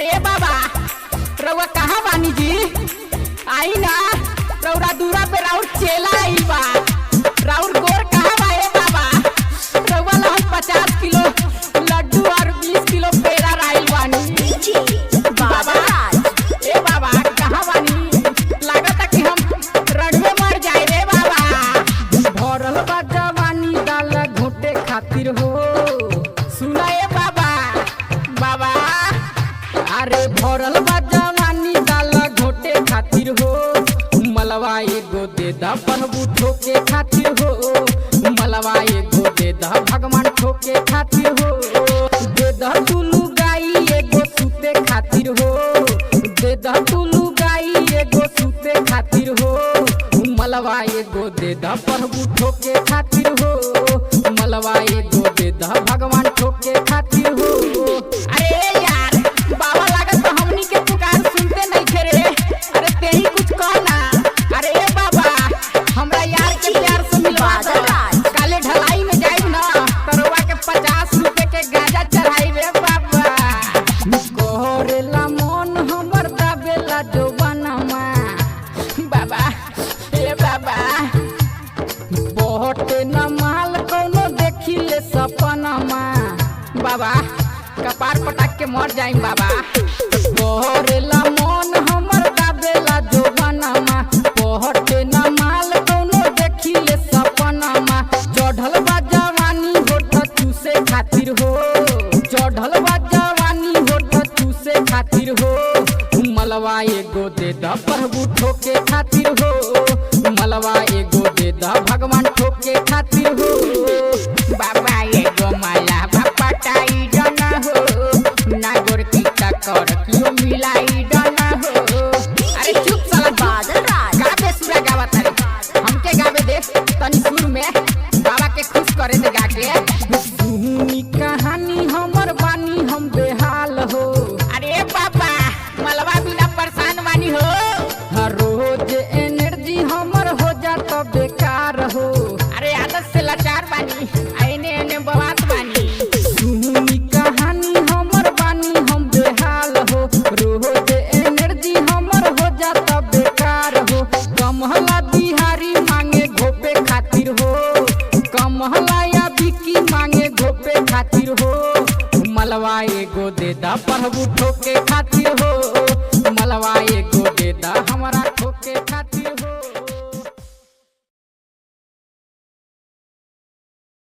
अरे बाबा रउआ कहाँ बानी जी? आई ना रउरा दूरा पे राउर चेला आई बा। राउर गोर कहाँ बा ए बाबा? रउआ ला 50 किलो लड्डू और 20 किलो पेड़ा राइल बानी। बाबा ए बाबा कहाँ बानी? लागता कि हम रड़वे मर जाए रे बाबा। भरल बा जवानी दाल घोटे खातिर हो। सुना ए बाबा बाबा अरे भरल बा जवानी दाल घोटे खातिर हो। मलवा एगो दे दा बनबू ठोके खातिर हो। मलवा एगो दे दा भगवान ठोके खातिर हो। दे दा टुलू गाई एगो सूते खातिर हो। दे दा टुलू गाई एगो सूते खातिर हो। मलवा एगो दे दा प्रभु ठोके खातिर हो। मलवा एगो दे दा भगवान ठोके खातिर हो। अरे यार बाबा लागत तो हमनी के पुकार सुनते नहीं थे रे। अरे ते ही कुछ कहना। अरे बाबा हमरा यार के प्यार से मिलवा दो। काले ढलाई में जाई ना तरवा के 50 रुपए के गाजा चढ़ाई रे बाबा। कोरेला मन हमर दाबेला जोबानमा बाबा ए बाबा। बहुते न माल कोनो देखिले सपनमा बाबा। कपार पटाक के मर जाई बाबा। कोरेला मन हमर दाबेला जोबानमा। बहुते न माल कोनो देखिले सपनमा। चढ़ल बा जवानी होठ चूसे खातिर हो। चढ़ल बा जवानी होठ चूसे खातिर हो। मलवा एगो दे दा प्रभु ठोके खातिर हो। मलवा एगो दे दा भगवान ठोके खातिर हो। बाबा एगो माला बापा टाई डना हो। ना गोर की टकर क्यों मिलाई डना हो। अरे चुप साला बादल राज गावे सुरा गावत रे। हमके गावे दे तनी सुर में बाबा के खुश करे दे गा के। सुनी कहानी हमर बानी हम बेहाल हो। अरे बाबा मलवा बिना परेशान बानी हो। हर रोज एनर्जी हमर हो जात बेकार हो। अरे आदत से लाचार बानी आइने एने बवात बानी। सुनी कहानी हमर बानी हम बेहाल हो। रोज एनर्जी हमर हो जात बेकार हो। कमहला बिहारी मांगे घोपे खातिर हो। कमहला या बिकी मांगे घोपे खातिर हो। मलवा एगो दे दा प्रभु ठोके खातिर हो। मलवा एगो दे दा हमरा ठोके